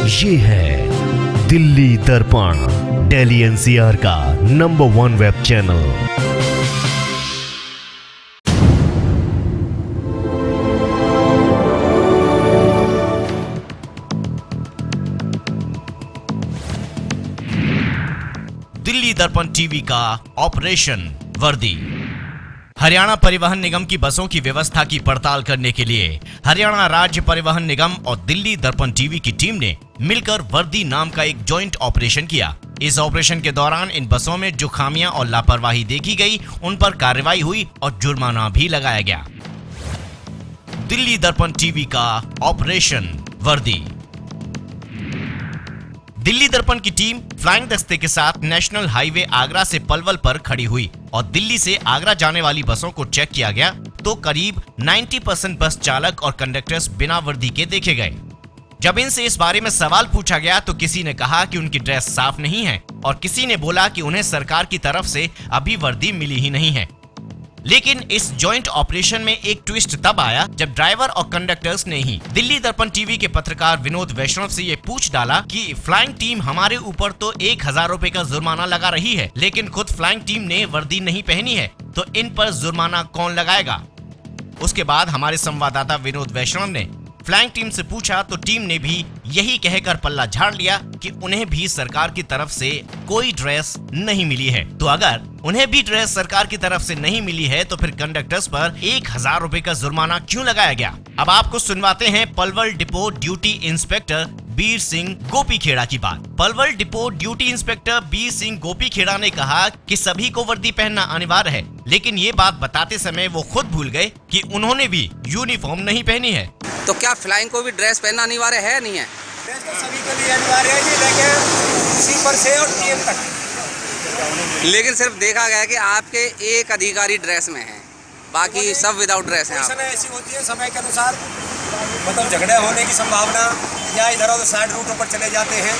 ये है दिल्ली दर्पण, दिल्ली एनसीआर का नंबर 1 वेब चैनल। दिल्ली दर्पण टीवी का ऑपरेशन वर्दी। हरियाणा परिवहन निगम की बसों की व्यवस्था की पड़ताल करने के लिए हरियाणा राज्य परिवहन निगम और दिल्ली दर्पण टीवी की टीम ने मिलकर वर्दी नाम का एक जॉइंट ऑपरेशन किया। इस ऑपरेशन के दौरान इन बसों में जो खामियां और लापरवाही देखी गई, उन पर कार्रवाई हुई और जुर्माना भी लगाया गया। दिल्ली दर्पण टीवी का ऑपरेशन वर्दी। दिल्ली दर्पण की टीम फ्लाइंग दस्ते के साथ नेशनल हाईवे आगरा से पलवल पर खड़ी हुई और दिल्ली से आगरा जाने वाली बसों को चेक किया गया तो करीब 90% बस चालक और कंडक्टर्स बिना वर्दी के देखे गए। जब इनसे इस बारे में सवाल पूछा गया तो किसी ने कहा कि उनकी ड्रेस साफ नहीं है और किसी ने बोला कि उन्हें सरकार की तरफ से अभी वर्दी मिली ही नहीं है। लेकिन इस जॉइंट ऑपरेशन में एक ट्विस्ट तब आया जब ड्राइवर और कंडक्टर्स ने ही दिल्ली दर्पण टीवी के पत्रकार विनोद वैष्णव से ये पूछ डाला कि फ्लाइंग टीम हमारे ऊपर तो 1000 रुपए का जुर्माना लगा रही है, लेकिन खुद फ्लाइंग टीम ने वर्दी नहीं पहनी है, तो इन पर जुर्माना कौन लगाएगा। उसके बाद हमारे संवाददाता विनोद वैष्णव ने फ्लाइंग टीम से पूछा तो टीम ने भी यही कहकर पल्ला झाड़ लिया कि उन्हें भी सरकार की तरफ से कोई ड्रेस नहीं मिली है। तो अगर उन्हें भी ड्रेस सरकार की तरफ से नहीं मिली है तो फिर कंडक्टर्स पर 1000 रुपए का जुर्माना क्यों लगाया गया। अब आपको सुनवाते हैं Palwal depot duty inspector Bir Singh गोपीखेड़ा की बात। Palwal depot duty inspector Bir Singh गोपीखेड़ा ने कहा कि सभी को वर्दी पहनना अनिवार्य है, लेकिन ये बात बताते समय वो खुद भूल गए कि उन्होंने भी यूनिफॉर्म नहीं पहनी है। तो क्या फ्लाइंग को भी ड्रेस पहनना अनिवार्य है नहीं है? ड्रेस तो सभी के लिए अनिवार्य है जी, लेकिन स्लीपर से और टीएम तक। लेकिन सिर्फ देखा गया कि आपके एक अधिकारी ड्रेस में हैं, बाकी सब विदाउट ड्रेस हैं। समय ऐसी होती है समय के अनुसार, मतलब झगड़े होने की संभावना या इधर उधर साइड रूटों पर चले जाते हैं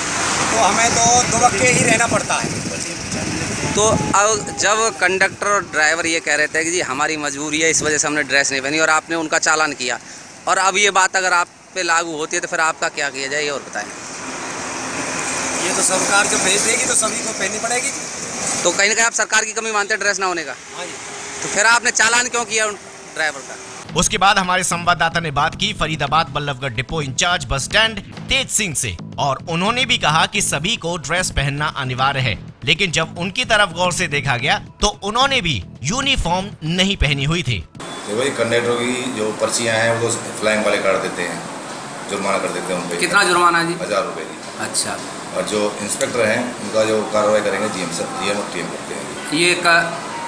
तो हमें तो दुबक के ही रहना पड़ता है। तो अब जब कंडक्टर और ड्राइवर ये कह रहे थे कि जी हमारी मजबूरी है, इस वजह से हमने ड्रेस नहीं पहनी और आपने उनका चालान किया, और अब ये बात अगर आप पे लागू होती है तो फिर आपका क्या किया जाए, और बताएं। ये तो सरकार जो भेज देगी तो सभी को पहननी पड़ेगी। तो कहीं ना कहीं आप सरकार की कमी मानते हैं ड्रेस ना होने का? तो फिर आपने चालान क्यों किया उन ड्राइवर का? उसके बाद हमारे संवाददाता ने बात की Faridabad Ballabhgarh depot incharge bus stand Tej Singh से, और उन्होंने भी कहा कि सभी को ड्रेस पहनना अनिवार्य है, लेकिन जब उनकी तरफ गौर से देखा गया तो उन्होंने भी यूनिफॉर्म नहीं पहनी हुई थी। तो वही कंडक्टर की जो पर्चियां हैं वो तो फ्लाइंग वाले काट देते हैं, जुर्माना कर देते हैं उन पे। कितना जुर्माना जी? 1000 रुपए की। अच्छा। और जो इंस्पेक्टर हैं उनका जो कार्रवाई करेंगे जीएम और टीएम करते हैं। ये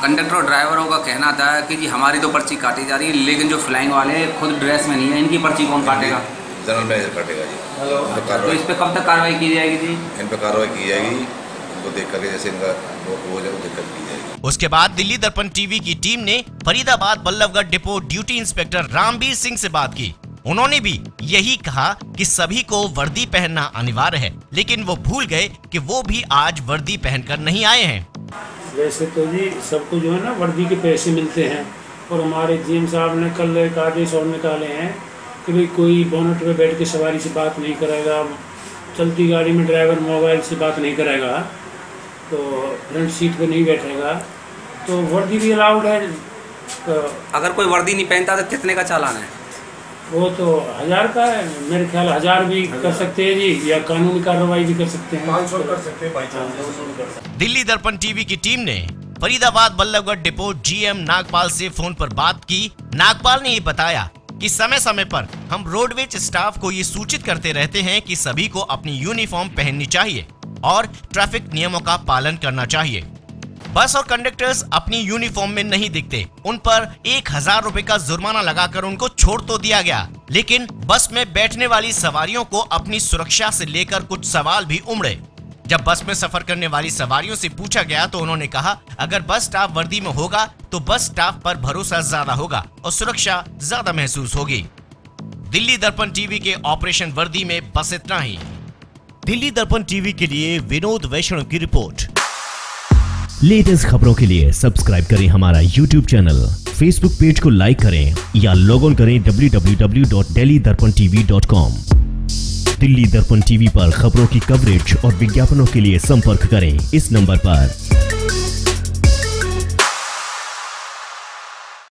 कंडक्टर और ड्राइवरों का कहना था कि जी हमारी तो पर्ची काटी जा रही है, लेकिन जो फ्लाइंग वाले खुद ड्रेस में नहीं है, इनकी पर्ची कौन काटेगा? जनरल मैनेजर काटेगा जी। तो इस पे कब तक कार्रवाई की जाएगी जी? इन पर कार्रवाई की जाएगी, उनको देख करके जैसे इनका हो जाए देख कर की जाएगी। उसके बाद दिल्ली दर्पण टीवी की टीम ने Faridabad Ballabhgarh depot duty inspector Rambir Singh से बात की। उन्होंने भी यही कहा कि सभी को वर्दी पहनना अनिवार्य है, लेकिन वो भूल गए कि वो भी आज वर्दी पहनकर नहीं आए हैं। वैसे तो जी सबको जो है ना वर्दी के पैसे मिलते हैं, और हमारे जीएम साहब ने कल एक आदेश और निकाले हैं कि भाई कोई बोनट पे बैठ के सवारी से बात नहीं करेगा, चलती गाड़ी में ड्राइवर मोबाइल से बात नहीं करेगा, तो फ्रंट सीट पे नहीं बैठेगा, तो वर्दी भी अलाउड है। तो अगर कोई वर्दी नहीं पहनता तो कितने का चालान है? वो तो 1000 का है, मेरे ख्याल 1000 भी कर सकते हैं जी, या कानूनी कार्रवाई भी कर सकते हैं, 500 कर सकते हैं। दिल्ली दर्पण टीवी की टीम ने फरीदाबाद बल्लभगढ़ डिपो जीएम नागपाल से फोन पर बात की। नागपाल ने ये बताया कि समय समय पर हम रोडवेज स्टाफ को ये सूचित करते रहते हैं कि सभी को अपनी यूनिफॉर्म पहननी चाहिए और ट्रैफिक नियमों का पालन करना चाहिए। बस और कंडक्टर्स अपनी यूनिफॉर्म में नहीं दिखते, उन पर 1000 रुपए का जुर्माना लगाकर उनको छोड़ तो दिया गया, लेकिन बस में बैठने वाली सवारियों को अपनी सुरक्षा से लेकर कुछ सवाल भी उमड़े। जब बस में सफर करने वाली सवारियों से पूछा गया तो उन्होंने कहा अगर बस स्टाफ वर्दी में होगा तो बस स्टाफ पर भरोसा ज्यादा होगा और सुरक्षा ज्यादा महसूस होगी। दिल्ली दर्पण टीवी के ऑपरेशन वर्दी में बस इतना ही। दिल्ली दर्पण टीवी के लिए विनोद वैष्णव की रिपोर्ट। लेटेस्ट खबरों के लिए सब्सक्राइब करें हमारा YouTube चैनल, Facebook पेज को लाइक करें या लॉग ऑन करें www.delhidarpantv.com। दिल्ली दर्पण टीवी पर खबरों की कवरेज और विज्ञापनों के लिए संपर्क करें इस नंबर पर।